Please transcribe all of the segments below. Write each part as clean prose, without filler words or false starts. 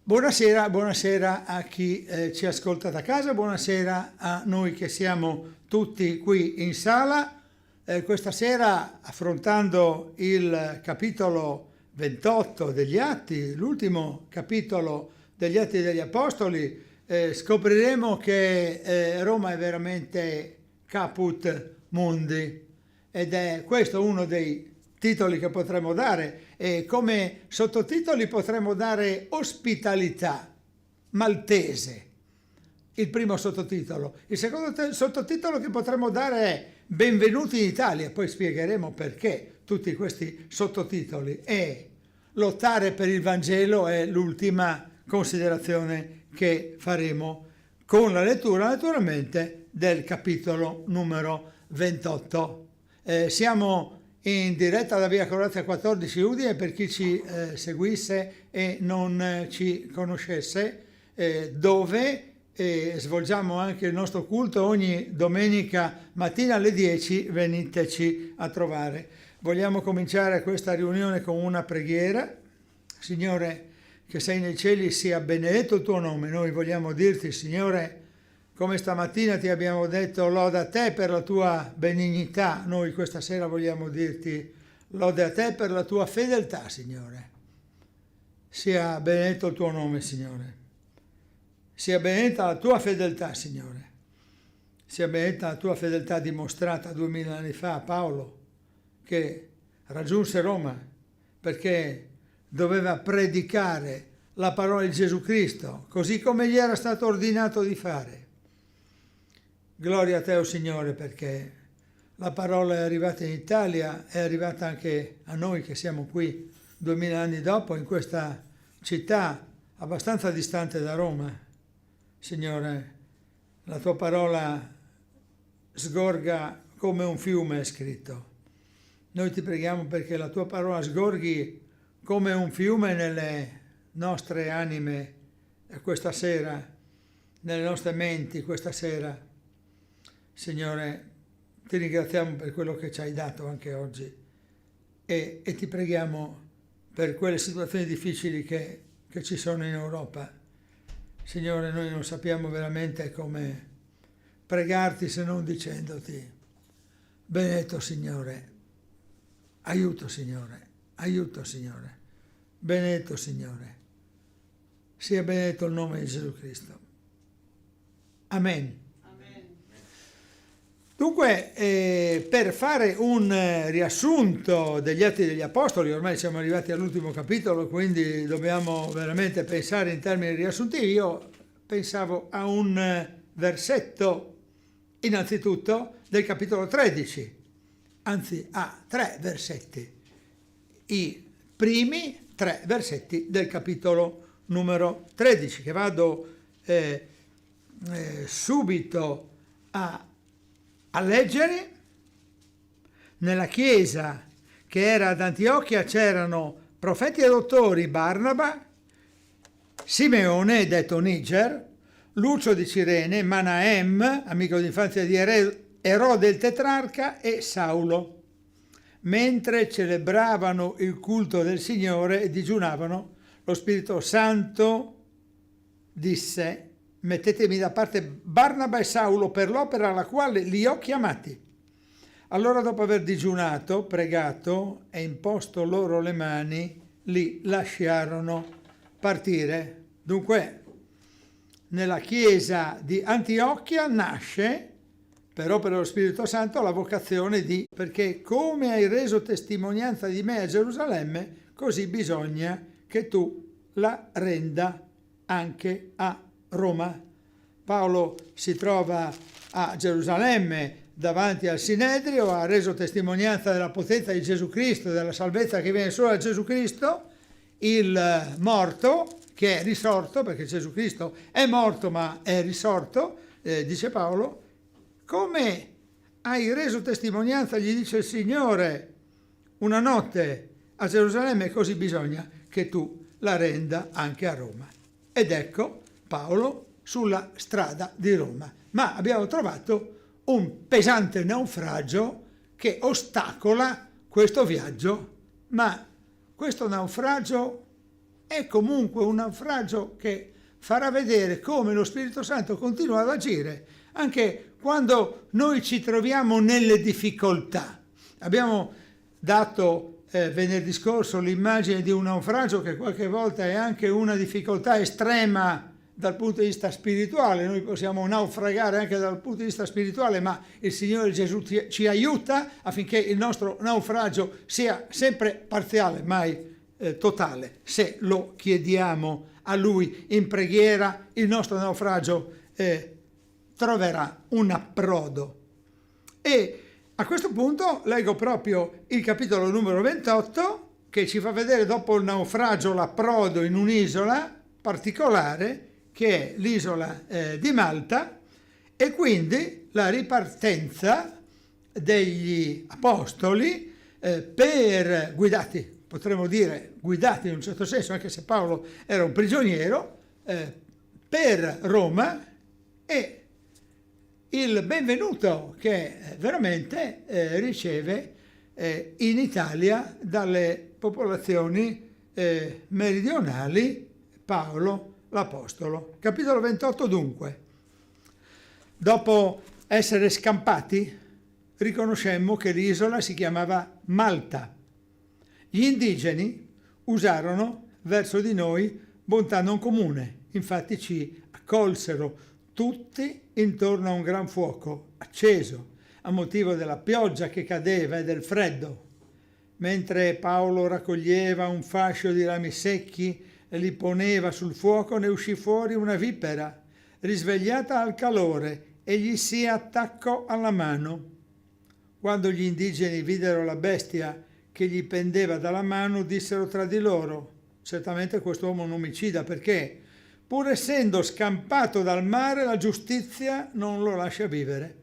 Buonasera, buonasera a chi ci ascolta da casa, buonasera a noi che siamo tutti qui in sala. Questa sera, affrontando il capitolo 28 degli Atti, l'ultimo capitolo degli Atti degli Apostoli, scopriremo che Roma è veramente caput mundi, ed è questo uno dei titoli che potremmo dare, e come sottotitoli potremmo dare ospitalità maltese, il primo sottotitolo. Il secondo sottotitolo che potremmo dare è benvenuti in Italia, poi spiegheremo perché tutti questi sottotitoli, e lottare per il Vangelo è l'ultima considerazione che faremo con la lettura naturalmente del capitolo numero 28. Siamo in diretta da via Croazia 14 Udine per chi ci seguisse e non ci conoscesse, dove svolgiamo anche il nostro culto ogni domenica mattina alle 10. Veniteci a trovare. Vogliamo cominciare questa riunione con una preghiera. Signore, che sei nei cieli, sia benedetto il tuo nome. Noi vogliamo dirti, Signore, come stamattina ti abbiamo detto, lode a te per la tua benignità. Noi questa sera vogliamo dirti lode a te per la tua fedeltà, Signore. Sia benedetto il tuo nome, Signore. Sia benedetta la tua fedeltà, Signore. Sia benedetta la tua fedeltà dimostrata 2000 anni fa a Paolo, che raggiunse Roma perché doveva predicare la parola di Gesù Cristo, così come gli era stato ordinato di fare. Gloria a te, o Signore, perché la parola è arrivata in Italia, è arrivata anche a noi che siamo qui 2000 anni dopo, in questa città abbastanza distante da Roma. Signore, la tua parola sgorga come un fiume, è scritto. Noi ti preghiamo perché la tua parola sgorghi come un fiume nelle nostre anime questa sera, nelle nostre menti questa sera. Signore, ti ringraziamo per quello che ci hai dato anche oggi e ti preghiamo per quelle situazioni difficili che ci sono in Europa. Signore, noi non sappiamo veramente come pregarti se non dicendoti: benedetto Signore, aiuto Signore, aiuto Signore, benedetto Signore, sia benedetto il nome di Gesù Cristo. Amen. Dunque, per fare un riassunto degli Atti degli Apostoli, ormai siamo arrivati all'ultimo capitolo, quindi dobbiamo veramente pensare in termini riassuntivi. Io pensavo a un versetto, innanzitutto, del capitolo 13, anzi a 3 versetti, i primi 3 versetti del capitolo numero 13, che vado subito a leggere. Nella chiesa che era ad Antiochia c'erano profeti e dottori: Barnaba, Simeone, detto Niger, Lucio di Cirene, Manaem, amico d'infanzia di Erode il tetrarca, e Saulo. Mentre celebravano il culto del Signore e digiunavano, lo Spirito Santo disse: mettetemi da parte Barnaba e Saulo per l'opera alla quale li ho chiamati. Allora, dopo aver digiunato, pregato e imposto loro le mani, li lasciarono partire. Dunque, nella chiesa di Antiochia nasce, per opera dello Spirito Santo, la vocazione di: perché come hai reso testimonianza di me a Gerusalemme, così bisogna che tu la renda anche a Roma. Paolo si trova a Gerusalemme davanti al Sinedrio, ha reso testimonianza della potenza di Gesù Cristo, della salvezza che viene solo da Gesù Cristo, il morto che è risorto, perché Gesù Cristo è morto ma è risorto, dice Paolo. Come hai reso testimonianza, gli dice il Signore, una notte a Gerusalemme, così bisogna che tu la renda anche a Roma. Ed ecco Paolo sulla strada di Roma. Ma abbiamo trovato un pesante naufragio che ostacola questo viaggio. Ma questo naufragio è comunque un naufragio che farà vedere come lo Spirito Santo continua ad agire anche quando noi ci troviamo nelle difficoltà. Abbiamo dato venerdì scorso l'immagine di un naufragio che qualche volta è anche una difficoltà estrema dal punto di vista spirituale. Noi possiamo naufragare anche dal punto di vista spirituale, ma il Signore Gesù ci aiuta affinché il nostro naufragio sia sempre parziale, mai totale. Se lo chiediamo a Lui in preghiera, il nostro naufragio troverà un approdo. E a questo punto leggo proprio il capitolo numero 28, che ci fa vedere dopo il naufragio l'approdo in un'isola particolare, che è l'isola di Malta, e quindi la ripartenza degli apostoli potremmo dire guidati in un certo senso, anche se Paolo era un prigioniero, per Roma, e il benvenuto che veramente riceve in Italia dalle popolazioni meridionali Paolo l'Apostolo. Capitolo 28 dunque. Dopo essere scampati, riconoscemmo che l'isola si chiamava Malta. Gli indigeni usarono verso di noi bontà non comune, infatti ci accolsero tutti intorno a un gran fuoco acceso a motivo della pioggia che cadeva e del freddo. Mentre Paolo raccoglieva un fascio di rami secchi e li poneva sul fuoco, ne uscì fuori una vipera, risvegliata al calore, e gli si attaccò alla mano. Quando gli indigeni videro la bestia che gli pendeva dalla mano, dissero tra di loro: certamente quest'uomo è un omicida, perché, pur essendo scampato dal mare, la giustizia non lo lascia vivere.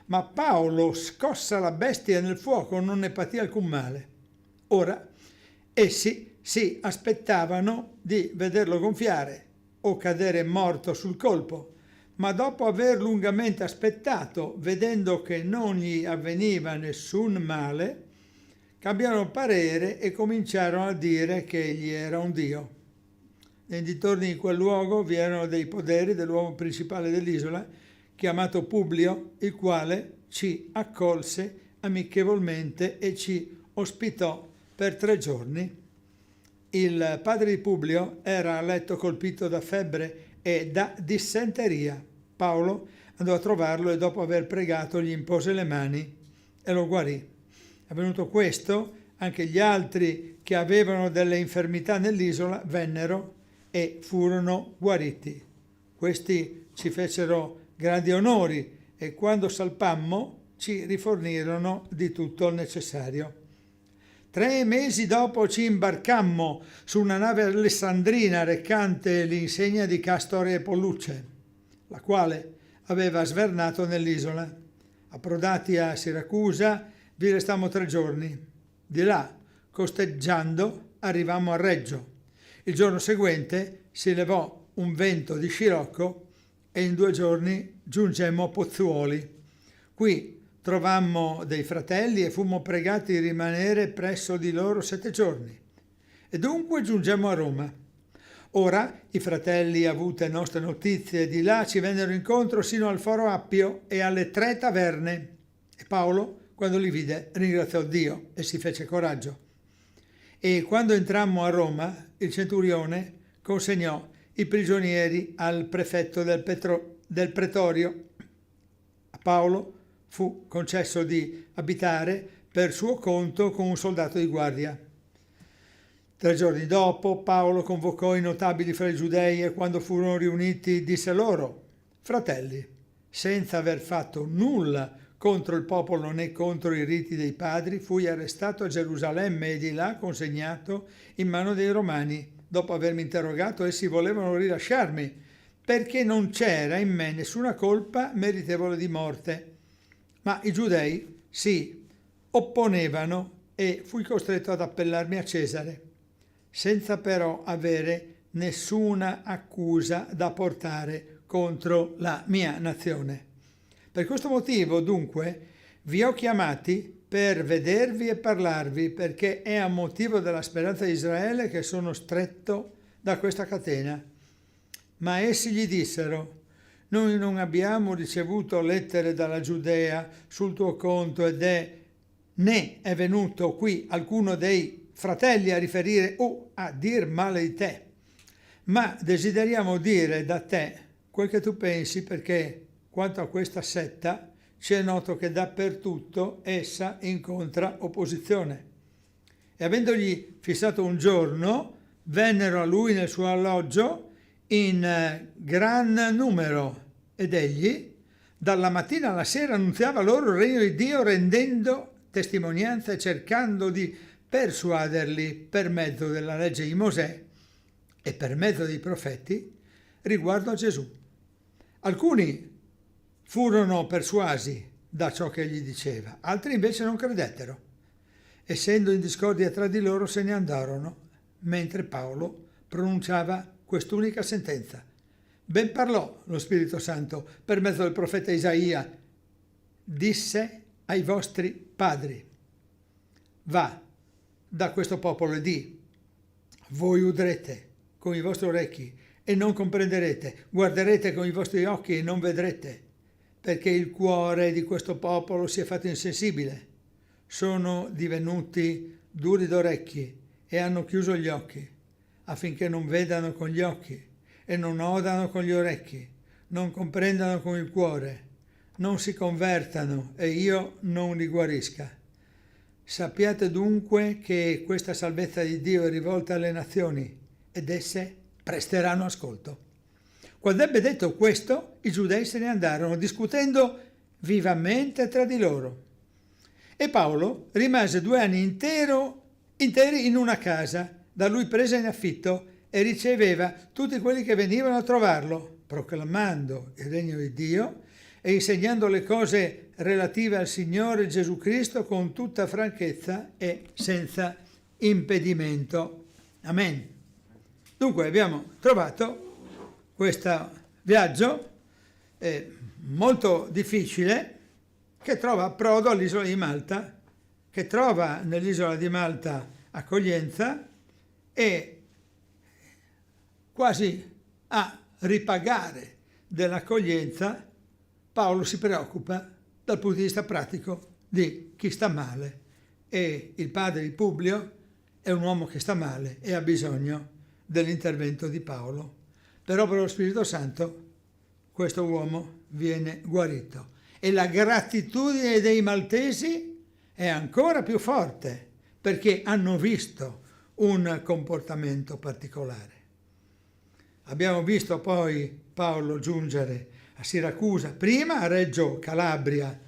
Ma Paolo scossa la bestia nel fuoco, non ne patì alcun male. Ora essi si aspettavano di vederlo gonfiare o cadere morto sul colpo, ma dopo aver lungamente aspettato, vedendo che non gli avveniva nessun male, cambiarono parere e cominciarono a dire che egli era un dio. Nei dintorni di quel luogo vi erano dei poderi dell'uomo principale dell'isola, chiamato Publio, il quale ci accolse amichevolmente e ci ospitò per 3 giorni. Il padre di Publio era a letto colpito da febbre e da dissenteria. Paolo andò a trovarlo e dopo aver pregato gli impose le mani e lo guarì. Avvenuto questo, anche gli altri che avevano delle infermità nell'isola vennero e furono guariti. Questi ci fecero grandi onori e quando salpammo ci rifornirono di tutto il necessario. 3 mesi dopo ci imbarcammo su una nave alessandrina recante l'insegna di Castore e Polluce, la quale aveva svernato nell'isola. Approdati a Siracusa, vi restammo 3 giorni. Di là, costeggiando, arrivammo a Reggio. Il giorno seguente si levò un vento di scirocco e in 2 giorni giungemmo a Pozzuoli. Qui trovammo dei fratelli e fummo pregati di rimanere presso di loro 7 giorni. E dunque giungemmo a Roma. Ora i fratelli, avute nostre notizie di là, ci vennero incontro sino al Foro Appio e alle 3 taverne. E Paolo, quando li vide, ringraziò Dio e si fece coraggio. E quando entrammo a Roma, il centurione consegnò i prigionieri al prefetto del pretorio. A Paolo fu concesso di abitare per suo conto con un soldato di guardia. 3 giorni dopo Paolo convocò i notabili fra i giudei e quando furono riuniti disse loro: fratelli, senza aver fatto nulla contro il popolo né contro i riti dei padri, fui arrestato a Gerusalemme e di là consegnato in mano dei Romani. Dopo avermi interrogato, essi volevano rilasciarmi, perché non c'era in me nessuna colpa meritevole di morte. Ma i giudei si opponevano e fui costretto ad appellarmi a Cesare, senza però avere nessuna accusa da portare contro la mia nazione. Per questo motivo, dunque, vi ho chiamati per vedervi e parlarvi, perché è a motivo della speranza di Israele che sono stretto da questa catena. Ma essi gli dissero: noi non abbiamo ricevuto lettere dalla Giudea sul tuo conto né è venuto qui alcuno dei fratelli a riferire o a dir male di te, ma desideriamo dire da te quel che tu pensi, perché quanto a questa setta ci è noto che dappertutto essa incontra opposizione. E avendogli fissato un giorno, vennero a lui nel suo alloggio in gran numero, ed egli dalla mattina alla sera annunziava loro il regno di Dio, rendendo testimonianza e cercando di persuaderli per mezzo della legge di Mosè e per mezzo dei profeti riguardo a Gesù. Alcuni furono persuasi da ciò che egli diceva, altri invece non credettero. Essendo in discordia tra di loro, se ne andarono, mentre Paolo pronunciava quest'unica sentenza. Ben parlò lo Spirito Santo per mezzo del profeta Isaia: disse ai vostri padri: va da questo popolo e di: voi udrete con i vostri orecchi e non comprenderete, guarderete con i vostri occhi e non vedrete, perché il cuore di questo popolo si è fatto insensibile, sono divenuti duri d'orecchi e hanno chiuso gli occhi, affinché non vedano con gli occhi e non odano con gli orecchi, non comprendano con il cuore, non si convertano e io non li guarisca. Sappiate dunque che questa salvezza di Dio è rivolta alle nazioni, ed esse presteranno ascolto. Quando ebbe detto questo, i giudei se ne andarono, discutendo vivamente tra di loro. E Paolo rimase 2 anni interi in una casa, da lui presa in affitto, e riceveva tutti quelli che venivano a trovarlo, proclamando il regno di Dio e insegnando le cose relative al Signore Gesù Cristo con tutta franchezza e senza impedimento. Amen. Dunque abbiamo trovato questo viaggio molto difficile, che trova approdo all'isola di Malta, che trova nell'isola di Malta accoglienza, e quasi a ripagare dell'accoglienza Paolo si preoccupa dal punto di vista pratico di chi sta male, e il padre di Publio è un uomo che sta male e ha bisogno dell'intervento di Paolo. Per opera dello Spirito Santo questo uomo viene guarito, e la gratitudine dei maltesi è ancora più forte, perché hanno visto un comportamento particolare. Abbiamo visto poi Paolo giungere a Siracusa prima, a Reggio Calabria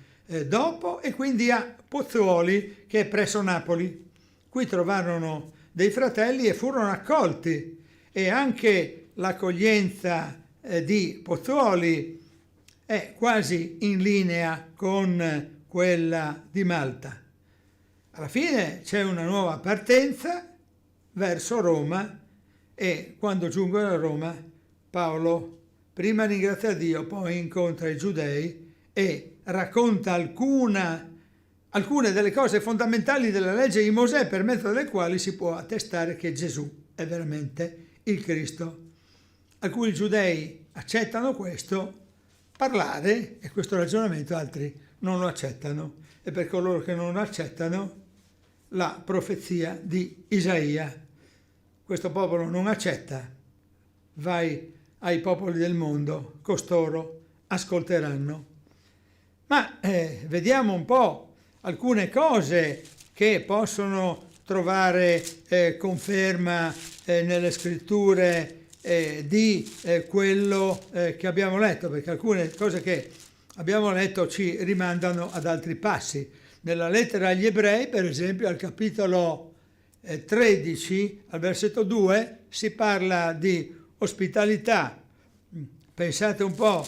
dopo, e quindi a Pozzuoli, che è presso Napoli. Qui trovarono dei fratelli e furono accolti, e anche l'accoglienza di Pozzuoli è quasi in linea con quella di Malta. Alla fine c'è una nuova partenza verso Roma, e quando giungono a Roma Paolo prima ringrazia Dio, poi incontra i giudei e racconta alcune delle cose fondamentali della legge di Mosè, per mezzo delle quali si può attestare che Gesù è veramente il Cristo. Alcuni giudei accettano questo parlare e questo ragionamento, altri non lo accettano, e per coloro che non lo accettano la profezia di Isaia: questo popolo non accetta, vai ai popoli del mondo, costoro ascolteranno. Ma vediamo un po' alcune cose che possono trovare conferma nelle scritture di quello che abbiamo letto, perché alcune cose che abbiamo letto ci rimandano ad altri passi. Nella lettera agli Ebrei, per esempio, al capitolo 13, al versetto 2, si parla di ospitalità. Pensate un po'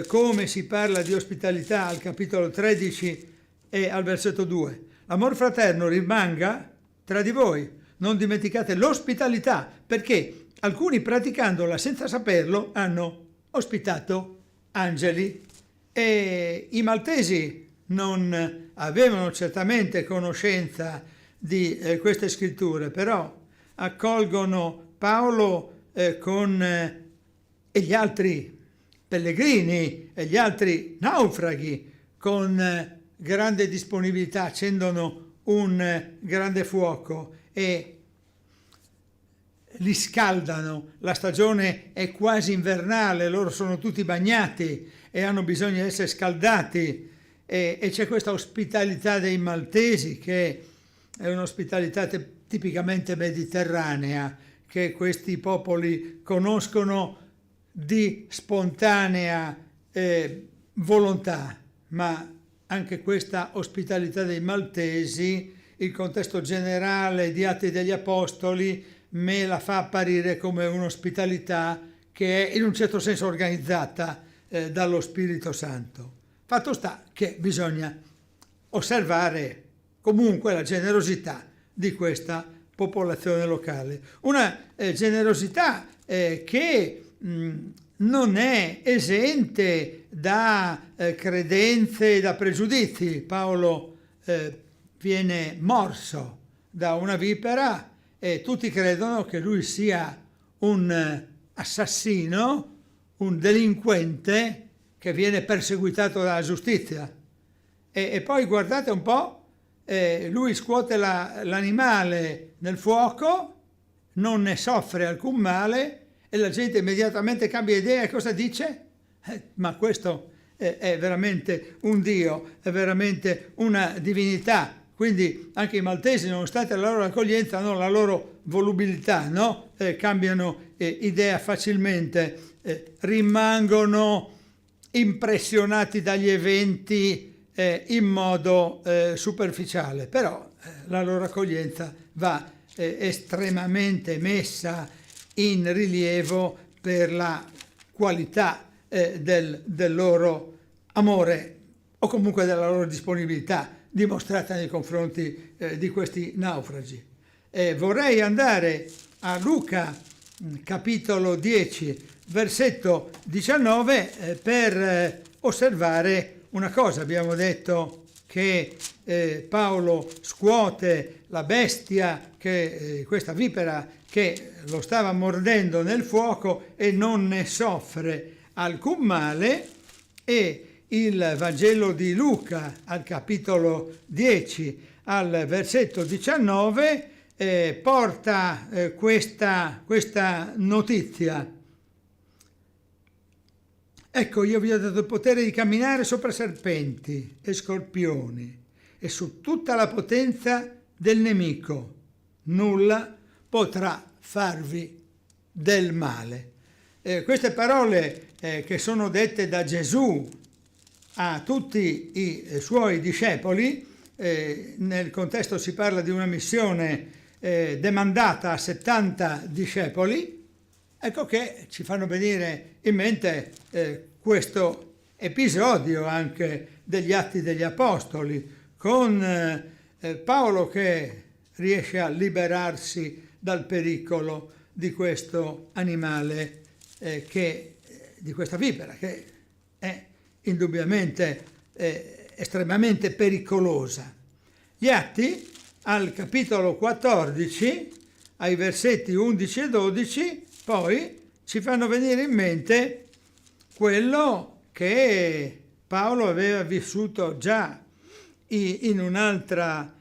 come si parla di ospitalità al capitolo 13 e al versetto 2. L'amor fraterno rimanga tra di voi, non dimenticate l'ospitalità, perché alcuni, praticandola senza saperlo, hanno ospitato angeli. E i maltesi non avevano certamente conoscenza di queste scritture, però accolgono Paolo e gli altri pellegrini e gli altri naufraghi con grande disponibilità, accendono un grande fuoco e li scaldano. La stagione è quasi invernale, loro sono tutti bagnati e hanno bisogno di essere scaldati, e c'è questa ospitalità dei maltesi, che è un'ospitalità tipicamente mediterranea, che questi popoli conoscono di spontanea volontà, ma anche questa ospitalità dei maltesi, il contesto generale di Atti degli Apostoli me la fa apparire come un'ospitalità che è in un certo senso organizzata dallo Spirito Santo. Fatto sta che bisogna osservare comunque la generosità di questa popolazione locale, una generosità che non è esente da credenze, da pregiudizi. Paolo viene morso da una vipera e tutti credono che lui sia un assassino, un delinquente che viene perseguitato dalla giustizia. E poi guardate un po', lui scuote l'animale nel fuoco, non ne soffre alcun male, e la gente immediatamente cambia idea e cosa dice? Ma questo è veramente un Dio, è veramente una divinità. Quindi anche i maltesi, nonostante la loro accoglienza, hanno la loro volubilità, no? Cambiano idea facilmente, rimangono impressionati dagli eventi in modo superficiale, però la loro accoglienza va estremamente messa in rilievo per la qualità del loro amore, o comunque della loro disponibilità dimostrata nei confronti di questi naufragi. Vorrei andare a Luca capitolo 10 versetto 19 per osservare una cosa. Abbiamo detto che Paolo scuote la bestia, questa vipera che lo stava mordendo nel fuoco, e non ne soffre alcun male, e il Vangelo di Luca al capitolo 10 al versetto 19 porta questa notizia. Ecco, io vi ho dato il potere di camminare sopra serpenti e scorpioni e su tutta la potenza del nemico. Nulla potrà farvi del male. Queste parole che sono dette da Gesù a tutti i suoi discepoli, nel contesto si parla di una missione demandata a 70 discepoli, ecco che ci fanno venire in mente questo episodio anche degli Atti degli Apostoli, con Paolo che riesce a liberarsi dal pericolo di questo animale, di questa vipera, che è indubbiamente estremamente pericolosa. Gli Atti al capitolo 14, ai versetti 11 e 12, poi ci fanno venire in mente quello che Paolo aveva vissuto già in un altro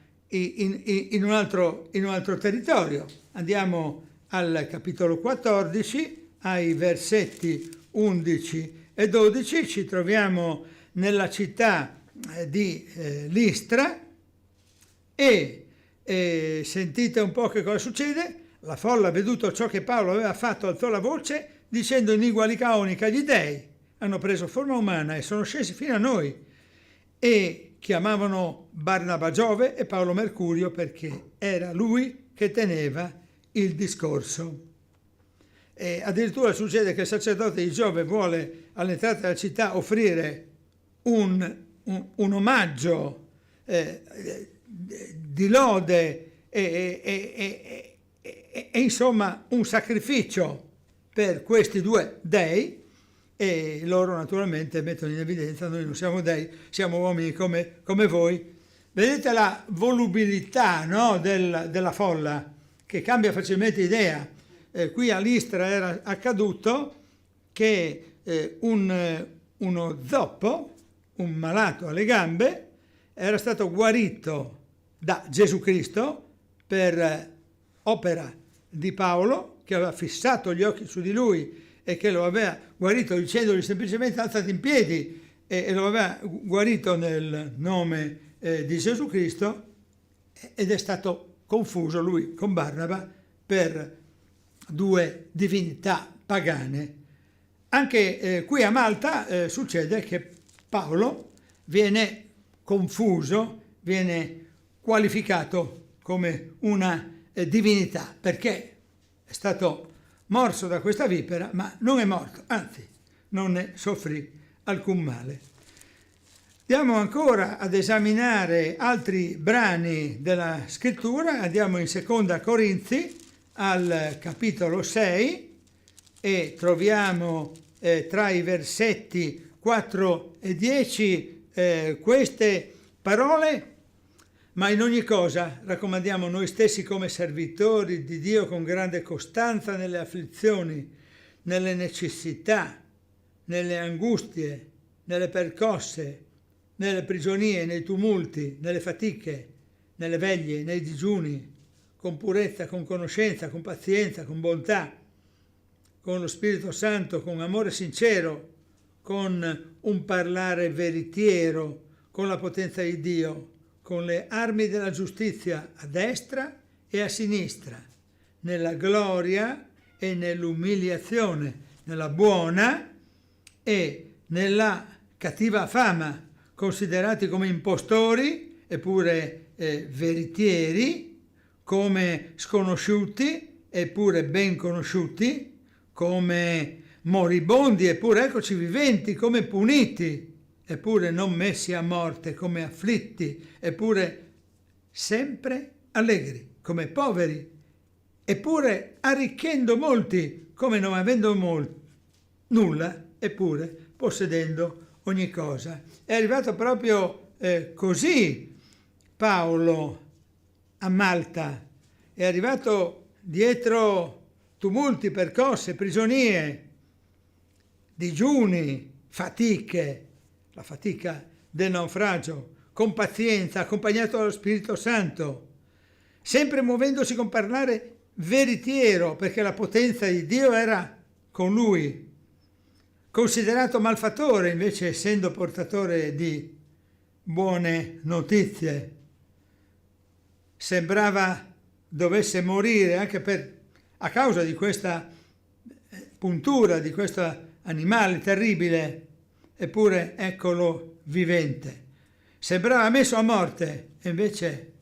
territorio. Andiamo al capitolo 14, ai versetti 11 e 12, ci troviamo nella città di Listra e sentite un po' che cosa succede. La folla, veduto ciò che Paolo aveva fatto, alzò la voce dicendo in lingua licaonica: gli dei hanno preso forma umana e sono scesi fino a noi, e chiamavano Barnaba Giove e Paolo Mercurio, perché era lui che teneva il discorso. E addirittura succede che il sacerdote di Giove vuole all'entrata della città offrire un omaggio di lode e insomma un sacrificio per questi due dei, e loro naturalmente mettono in evidenza: noi non siamo dei, siamo uomini come voi. Vedete la volubilità, no, della folla, che cambia facilmente idea. Qui a Listra era accaduto che uno zoppo, un malato alle gambe, era stato guarito da Gesù Cristo per opera di Paolo, che aveva fissato gli occhi su di lui e che lo aveva guarito dicendogli semplicemente alzati in piedi, e lo aveva guarito nel nome di Gesù Cristo, ed è stato confuso lui con Barnaba per due divinità pagane. Anche qui a Malta succede che Paolo viene confuso, viene qualificato come una divinità, perché è stato morso da questa vipera, ma non è morto, anzi non ne soffrì alcun male. Andiamo ancora ad esaminare altri brani della scrittura. Andiamo in Seconda Corinzi al capitolo 6 e troviamo tra i versetti 4 e 10 queste parole: ma in ogni cosa raccomandiamo noi stessi come servitori di Dio con grande costanza nelle afflizioni, nelle necessità, nelle angustie, nelle percosse, nelle prigionie, nei tumulti, nelle fatiche, nelle veglie, nei digiuni, con purezza, con conoscenza, con pazienza, con bontà, con lo Spirito Santo, con amore sincero, con un parlare veritiero, con la potenza di Dio, con le armi della giustizia a destra e a sinistra, nella gloria e nell'umiliazione, nella buona e nella cattiva fama, considerati come impostori eppure veritieri, come sconosciuti eppure ben conosciuti, come moribondi eppure eccoci viventi, come puniti eppure non messi a morte, come afflitti eppure sempre allegri, come poveri eppure arricchendo molti, come non avendo nulla eppure possedendo ogni cosa. È arrivato proprio così Paolo a Malta, è arrivato dietro tumulti, percosse, prigionie, digiuni, fatiche, la fatica del naufragio, con pazienza, accompagnato dallo Spirito Santo, sempre muovendosi con parlare veritiero, perché la potenza di Dio era con lui, considerato malfattore invece essendo portatore di buone notizie. Sembrava dovesse morire anche a causa di questa puntura, di questo animale terribile, eppure eccolo vivente. Sembrava messo a morte, e invece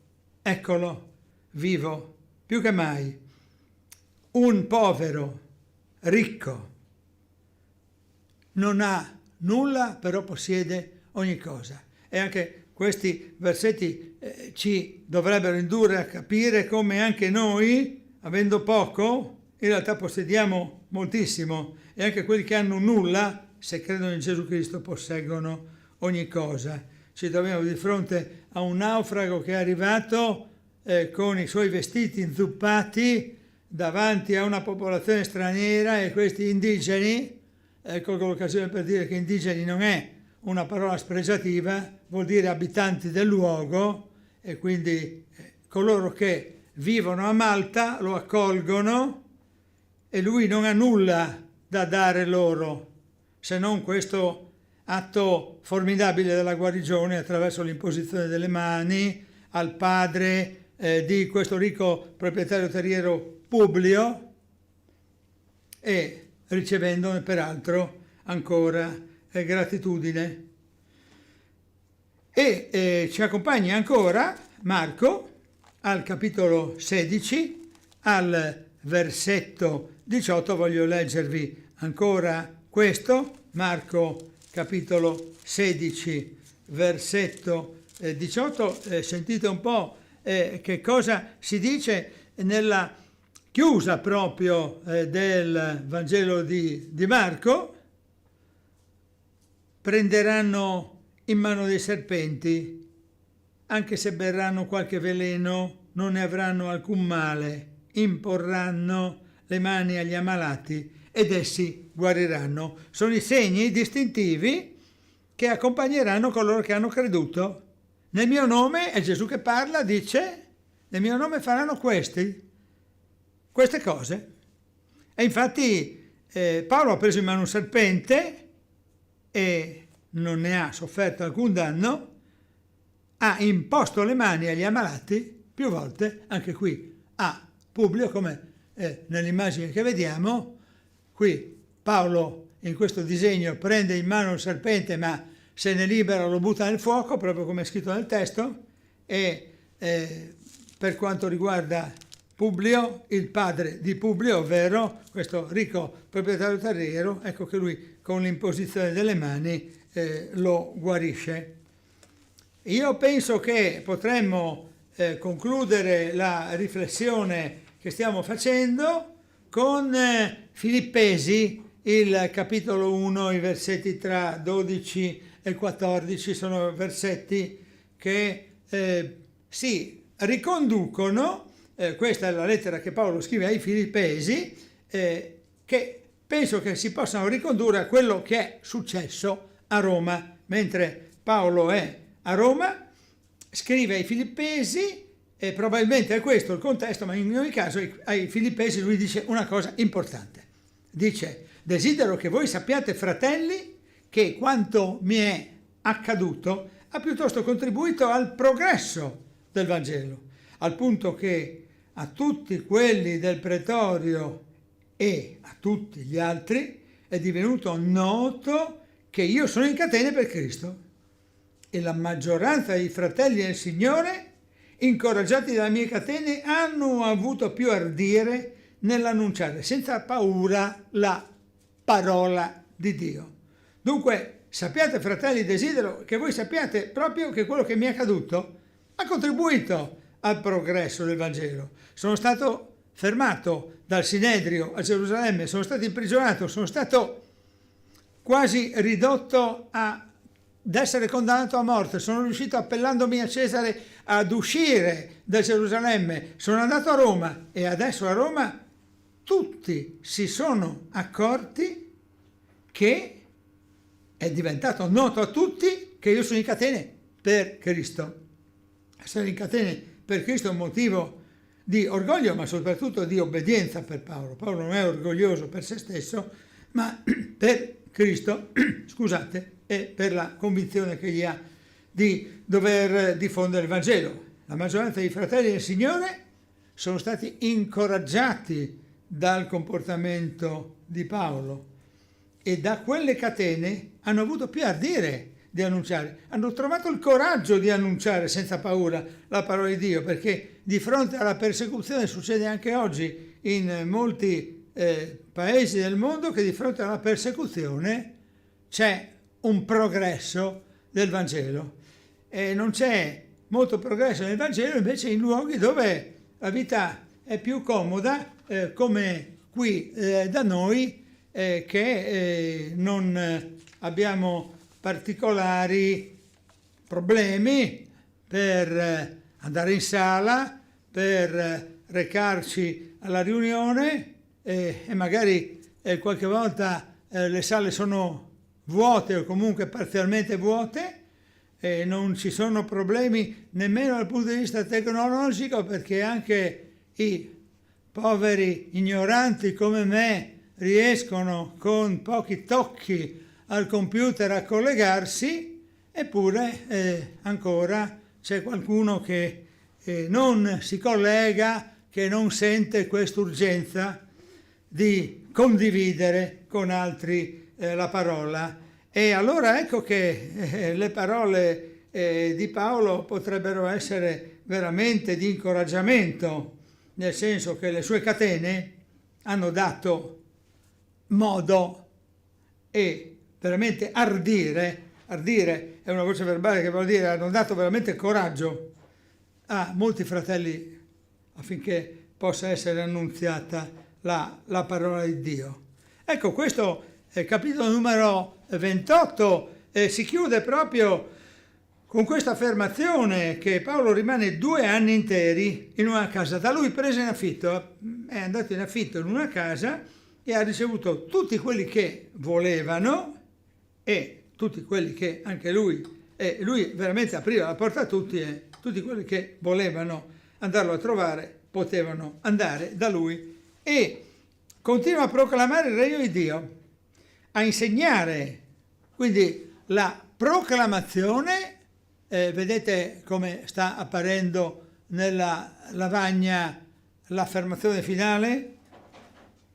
eccolo vivo più che mai. Un povero, ricco, non ha nulla, però possiede ogni cosa. E anche questi versetti ci dovrebbero indurre a capire come anche noi, avendo poco, in realtà possediamo moltissimo, e anche quelli che hanno nulla, se credono in Gesù Cristo, posseggono ogni cosa. Ci troviamo di fronte a un naufrago che è arrivato con i suoi vestiti inzuppati davanti a una popolazione straniera, e questi indigeni, ecco l'occasione per dire che indigeni non è una parola spregiativa, vuol dire abitanti del luogo, e quindi coloro che vivono a Malta lo accolgono, e lui non ha nulla da dare loro, se non questo atto formidabile della guarigione attraverso l'imposizione delle mani al padre di questo ricco proprietario terriero Publio, e ricevendone peraltro ancora gratitudine. E ci accompagna ancora Marco al capitolo 16, al versetto 18. Voglio leggervi ancora questo, Marco capitolo 16, versetto 18. Sentite un po' che cosa si dice nella chiusa proprio del Vangelo di Marco. prenderanno in mano dei serpenti, anche se berranno qualche veleno non ne avranno alcun male, imporranno le mani agli ammalati ed essi guariranno. Sono i segni distintivi che accompagneranno coloro che hanno creduto. Nel mio nome, è Gesù che parla, dice, nel mio nome faranno queste cose. E infatti Paolo ha preso in mano un serpente e non ne ha sofferto alcun danno, ha imposto le mani agli ammalati più volte, anche qui a Publio, come nell'immagine che vediamo. Qui Paolo in questo disegno prende in mano il serpente, ma se ne libera lo butta nel fuoco, proprio come è scritto nel testo, e per quanto riguarda Publio, il padre di Publio, ovvero questo ricco proprietario terriero, ecco che lui con l'imposizione delle mani lo guarisce. Io penso che potremmo concludere la riflessione che stiamo facendo con Filippesi, il capitolo 1, i versetti tra 12 e 14, sono versetti che si riconducono, questa è la lettera che Paolo scrive ai Filippesi, che penso che si possano ricondurre a quello che è successo a Roma. Mentre Paolo è a Roma, scrive ai Filippesi, e probabilmente è questo il contesto, ma in ogni caso ai Filippesi lui dice una cosa importante. Dice: desidero che voi sappiate, fratelli, che quanto mi è accaduto ha piuttosto contribuito al progresso del Vangelo, al punto che a tutti quelli del pretorio e a tutti gli altri è divenuto noto che io sono in catene per Cristo. E la maggioranza dei fratelli del Signore, incoraggiati dalle mie catene, hanno avuto più ardire nell'annunciare senza paura la parola di Dio. Dunque, sappiate, fratelli, desidero che voi sappiate proprio che quello che mi è accaduto ha contribuito al progresso del Vangelo. Sono stato fermato dal Sinedrio a Gerusalemme, sono stato imprigionato, sono stato quasi ridotto ad essere condannato a morte, sono riuscito, appellandomi a Cesare, ad uscire da Gerusalemme, sono andato a Roma e adesso a Roma tutti si sono accorti che è diventato noto a tutti che io sono in catene per Cristo. Essere in catene per Cristo è un motivo di orgoglio, ma soprattutto di obbedienza per Paolo. Paolo non è orgoglioso per se stesso, ma per Cristo, scusate, e per la convinzione che gli ha di dover diffondere il Vangelo. La maggioranza dei fratelli del Signore sono stati incoraggiati dal comportamento di Paolo e da quelle catene hanno avuto più ardire di annunciare, hanno trovato il coraggio di annunciare senza paura la parola di Dio, perché di fronte alla persecuzione succede anche oggi in molti paesi del mondo che di fronte alla persecuzione c'è un progresso del Vangelo e non c'è molto progresso nel Vangelo invece in luoghi dove la vita è più comoda, come qui da noi, che non abbiamo particolari problemi per andare in sala, per recarci alla riunione e magari qualche volta le sale sono vuote o comunque parzialmente vuote e non ci sono problemi nemmeno dal punto di vista tecnologico, perché anche i poveri ignoranti come me riescono con pochi tocchi al computer a collegarsi, eppure ancora c'è qualcuno che non si collega, che non sente quest'urgenza di condividere con altri la parola. E allora ecco che le parole di Paolo potrebbero essere veramente di incoraggiamento, nel senso che le sue catene hanno dato modo e veramente ardire è una voce verbale che vuol dire hanno dato veramente coraggio a molti fratelli affinché possa essere annunziata la parola di Dio. Ecco, questo capitolo numero 28 si chiude proprio con questa affermazione che Paolo rimane 2 anni interi in una casa. Da lui prese in affitto, è andato in affitto in una casa e ha ricevuto tutti quelli che volevano e tutti quelli che anche lui veramente apriva la porta a tutti, e tutti quelli che volevano andarlo a trovare potevano andare da lui, e continua a proclamare il regno di Dio, a insegnare. Quindi la proclamazione, vedete come sta apparendo nella lavagna l'affermazione finale?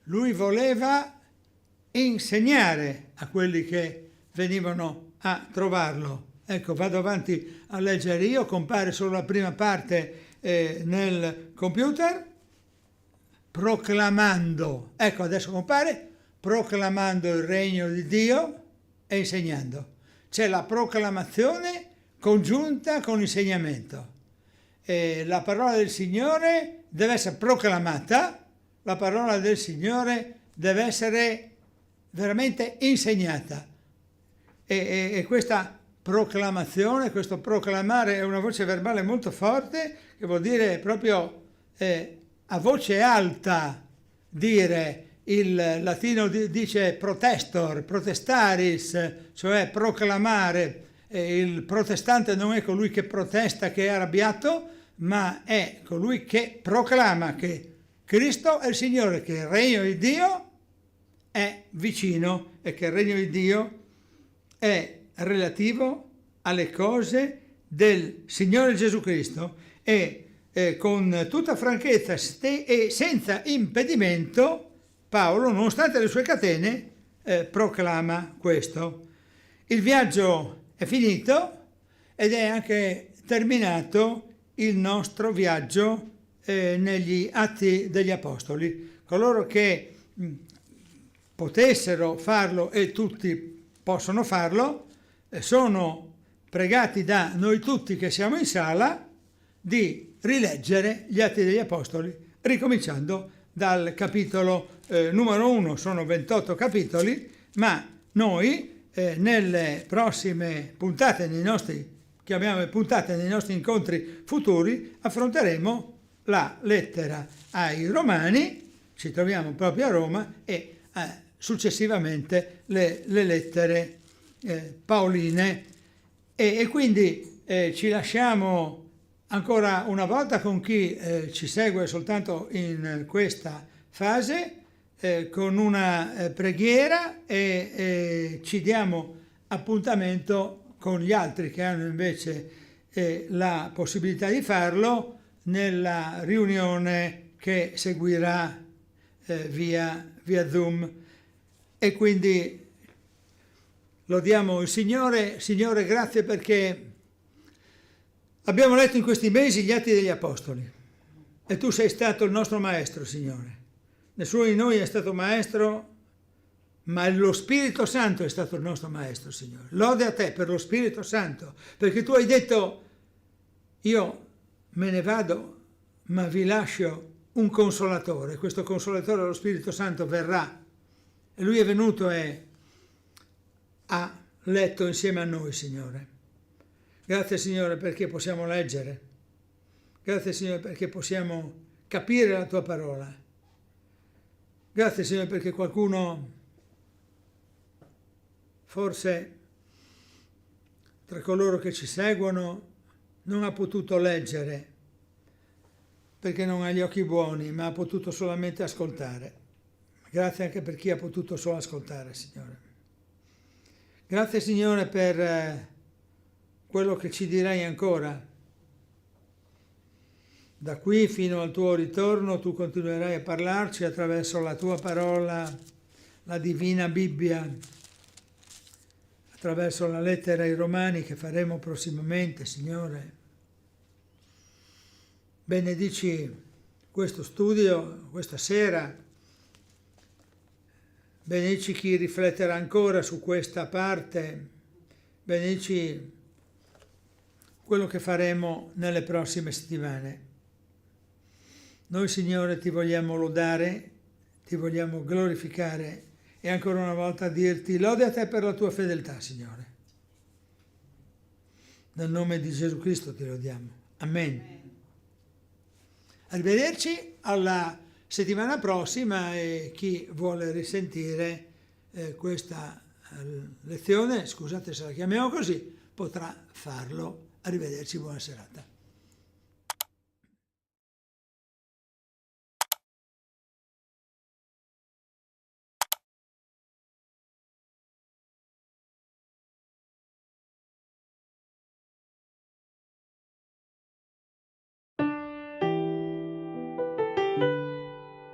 Lui voleva insegnare a quelli che venivano a trovarlo. Ecco, vado avanti a leggere io, compare solo la prima parte nel computer, proclamando, ecco adesso compare, proclamando il regno di Dio e insegnando. C'è la proclamazione congiunta con l'insegnamento. La parola del Signore deve essere proclamata, la parola del Signore deve essere veramente insegnata. E questa proclamazione, questo proclamare è una voce verbale molto forte, che vuol dire proprio a voce alta dire. Il latino dice protestor, protestaris, cioè proclamare. Il protestante non è colui che protesta, che è arrabbiato, ma è colui che proclama che Cristo è il Signore, che il regno di Dio è vicino e che il regno di Dio è relativo alle cose del Signore Gesù Cristo, e con tutta franchezza e senza impedimento Paolo, nonostante le sue catene, proclama questo. Il viaggio è finito ed è anche terminato il nostro viaggio negli Atti degli Apostoli. Coloro che potessero farlo, e tutti possono farlo, sono pregati da noi tutti che siamo in sala di rileggere gli Atti degli Apostoli, ricominciando dal capitolo numero 1, sono 28 capitoli, ma noi nelle prossime puntate, chiamiamole puntate, nei nostri incontri futuri, affronteremo la lettera ai Romani, ci troviamo proprio a Roma, e successivamente le lettere paoline, e quindi ci lasciamo ancora una volta con chi ci segue soltanto in questa fase, con una preghiera, e ci diamo appuntamento con gli altri che hanno invece la possibilità di farlo nella riunione che seguirà via Zoom. E quindi lodiamo il Signore. Signore, grazie perché abbiamo letto in questi mesi gli Atti degli Apostoli e tu sei stato il nostro maestro, Signore. Nessuno di noi è stato maestro, ma lo Spirito Santo è stato il nostro maestro, Signore. Lode a te per lo Spirito Santo, perché tu hai detto: io me ne vado, ma vi lascio un consolatore. Questo consolatore, lo Spirito Santo, verrà, e lui è venuto e ha letto insieme a noi, Signore. Grazie, Signore, perché possiamo leggere. Grazie, Signore, perché possiamo capire la tua parola. Grazie, Signore, perché qualcuno forse tra coloro che ci seguono non ha potuto leggere perché non ha gli occhi buoni, ma ha potuto solamente ascoltare. Grazie anche per chi ha potuto solo ascoltare, Signore. Grazie, Signore, per quello che ci dirai ancora. Da qui fino al tuo ritorno tu continuerai a parlarci attraverso la tua parola, la divina Bibbia, attraverso la lettera ai Romani che faremo prossimamente, Signore. Benedici questo studio, questa sera. Benedici chi rifletterà ancora su questa parte. Benedici quello che faremo nelle prossime settimane. Noi, Signore, ti vogliamo lodare, ti vogliamo glorificare e ancora una volta dirti lode a te per la tua fedeltà, Signore. Nel nome di Gesù Cristo ti lodiamo. Amen. Arrivederci alla settimana prossima, e chi vuole risentire questa lezione, scusate se la chiamiamo così, potrà farlo. Arrivederci, buona serata.